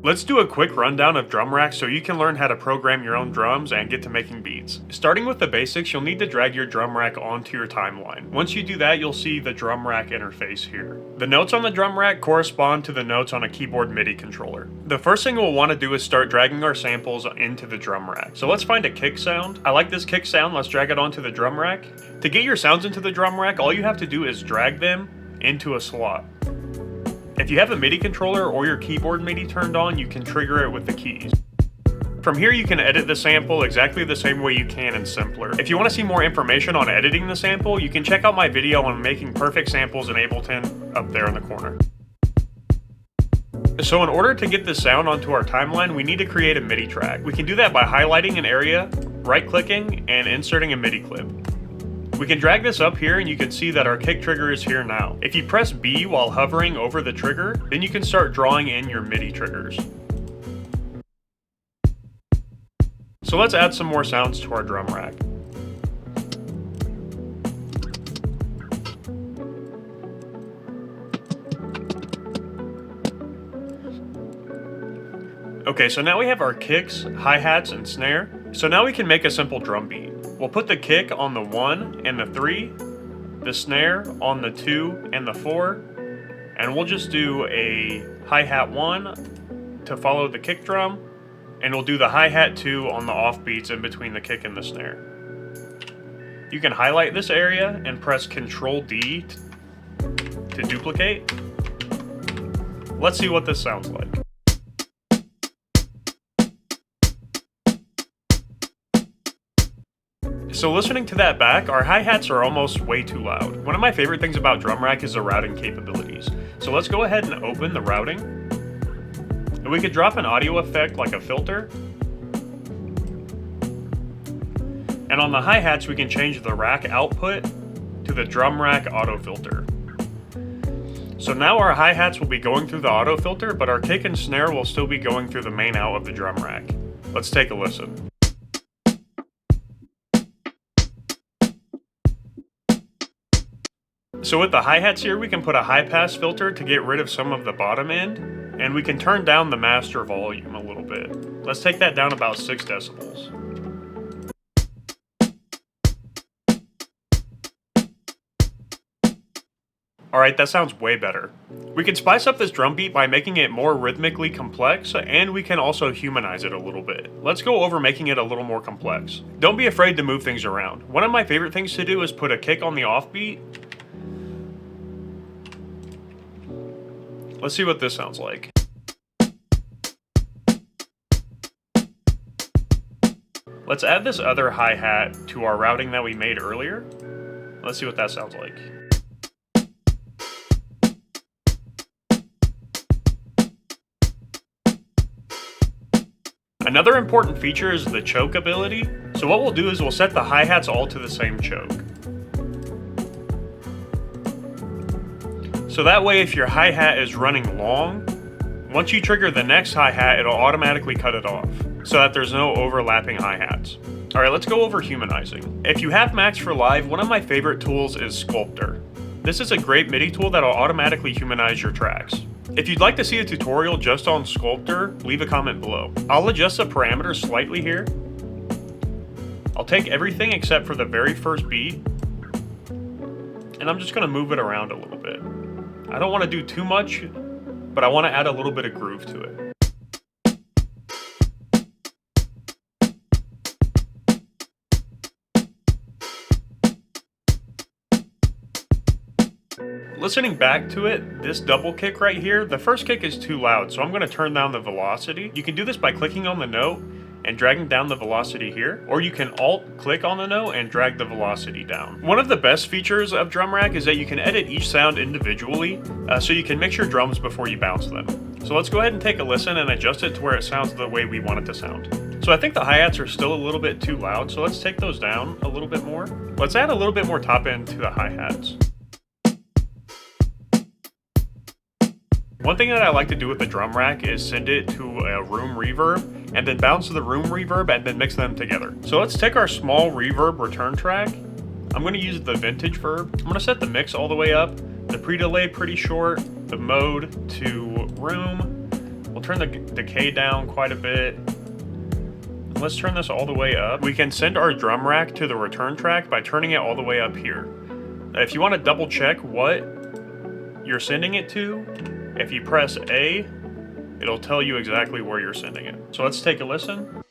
Let's do a quick rundown of drum racks so you can learn how to program your own drums and get to making beats. Starting with the basics, you'll need to drag your drum rack onto your timeline. Once you do that, you'll see the drum rack interface here. The notes on the drum rack correspond to the notes on a keyboard MIDI controller. The first thing we'll want to do is start dragging our samples into the drum rack. So let's find a kick sound. I like this kick sound, let's drag it onto the drum rack. To get your sounds into the drum rack, all you have to do is drag them into a slot. If you have a MIDI controller or your keyboard MIDI turned on, you can trigger it with the keys. From here you can edit the sample exactly the same way you can in Simpler. If you want to see more information on editing the sample, you can check out my video on making perfect samples in Ableton up there in the corner. So in order to get this sound onto our timeline, we need to create a MIDI track. We can do that by highlighting an area, right-clicking, and inserting a MIDI clip. We can drag this up here and you can see that our kick trigger is here now. If you press B while hovering over the trigger, then you can start drawing in your MIDI triggers. So let's add some more sounds to our drum rack. Okay, so now we have our kicks, hi-hats, and snare. So now we can make a simple drum beat. We'll put the kick on the 1 and the 3, the snare on the 2 and the 4, and we'll just do a hi-hat 1 to follow the kick drum, and we'll do the hi-hat 2 on the off beats in between the kick and the snare. You can highlight this area and press Ctrl D to duplicate. Let's see what this sounds like. So listening to that back, our hi-hats are almost way too loud. One of my favorite things about drum rack is the routing capabilities. So let's go ahead and open the routing. And we could drop an audio effect like a filter. And on the hi-hats, we can change the rack output to the drum rack auto filter. So now our hi-hats will be going through the auto filter, but our kick and snare will still be going through the main out of the drum rack. Let's take a listen. So with the hi-hats here, we can put a high-pass filter to get rid of some of the bottom end, and we can turn down the master volume a little bit. Let's take that down about 6 decibels. Alright, that sounds way better. We can spice up this drum beat by making it more rhythmically complex, and we can also humanize it a little bit. Let's go over making it a little more complex. Don't be afraid to move things around. One of my favorite things to do is put a kick on the offbeat. Let's see what this sounds like. Let's add this other hi-hat to our routing that we made earlier. Let's see what that sounds like. Another important feature is the choke ability. So what we'll do is we'll set the hi-hats all to the same choke. So that way if your hi-hat is running long, once you trigger the next hi-hat, it'll automatically cut it off, so that there's no overlapping hi-hats. Alright, let's go over humanizing. If you have Max for Live, one of my favorite tools is Sculptor. This is a great MIDI tool that'll automatically humanize your tracks. If you'd like to see a tutorial just on Sculptor, leave a comment below. I'll adjust the parameters slightly here. I'll take everything except for the very first beat, and I'm just going to move it around a little bit. I don't want to do too much, but I want to add a little bit of groove to it. Listening back to it, this double kick right here, the first kick is too loud, so I'm going to turn down the velocity. You can do this by clicking on the note and dragging down the velocity here, or you can alt-click on the note and drag the velocity down. One of the best features of Drum Rack is that you can edit each sound individually, so you can mix your drums before you bounce them. So let's go ahead and take a listen and adjust it to where it sounds the way we want it to sound. So I think the hi-hats are still a little bit too loud, so let's take those down a little bit more. Let's add a little bit more top end to the hi-hats. One thing that I like to do with the drum rack is send it to a room reverb and then bounce the room reverb and then mix them together. So let's take our small reverb return track. I'm going to use the vintage verb. I'm going to set the mix all the way up, the pre-delay pretty short, the mode to room. We'll We'll turn the decay down quite a bit. Let's turn this all the way up. We can send our drum rack to the return track by turning it all the way up here. If you want to double check what you're sending it to, if you press A, it'll tell you exactly where you're sending it. So let's take a listen.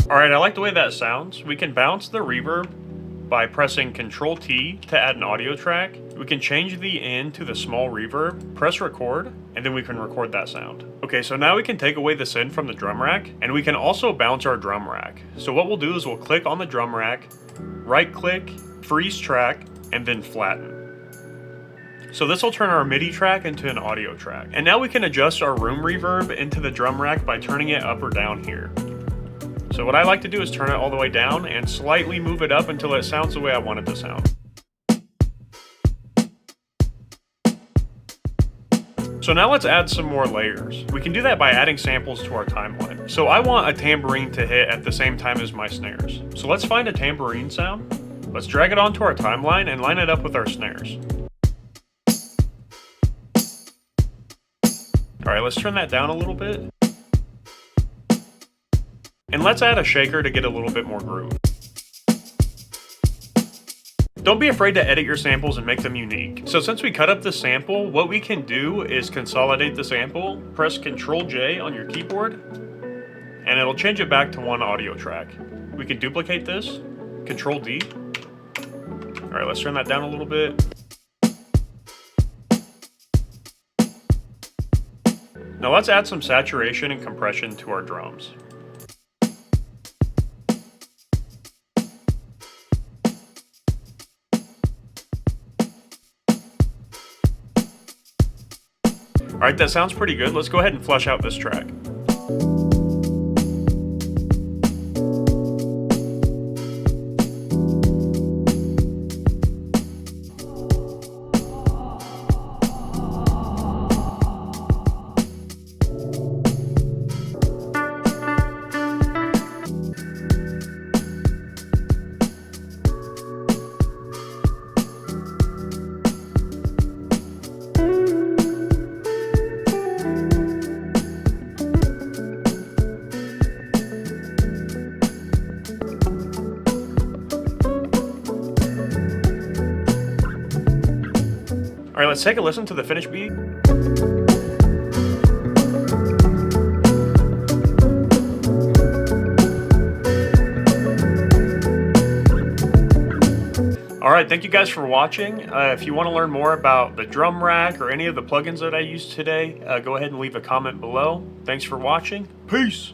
Alright, I like the way that sounds. We can bounce the reverb by pressing Ctrl T to add an audio track. We can change the end to the small reverb, press record, and then we can record that sound. Okay, so now we can take away the send from the drum rack, and we can also bounce our drum rack. So what we'll do is we'll click on the drum rack, right click, freeze track, and then flatten. So this will turn our MIDI track into an audio track. And now we can adjust our room reverb into the drum rack by turning it up or down here. So what I like to do is turn it all the way down and slightly move it up until it sounds the way I want it to sound. So now let's add some more layers. We can do that by adding samples to our timeline. So I want a tambourine to hit at the same time as my snares. So let's find a tambourine sound. Let's drag it onto our timeline and line it up with our snares. Alright, let's turn that down a little bit. And let's add a shaker to get a little bit more groove. Don't be afraid to edit your samples and make them unique. So since we cut up the sample, what we can do is consolidate the sample, press Ctrl J on your keyboard, and it'll change it back to one audio track. We can duplicate this, Ctrl D. Alright, let's turn that down a little bit. Now let's add some saturation and compression to our drums. Alright, that sounds pretty good. Let's go ahead and flush out this track. Alright, let's take a listen to the finished beat. Alright, thank you guys for watching. If you want to learn more about the drum rack or any of the plugins that I used today, go ahead and leave a comment below. Thanks for watching. Peace!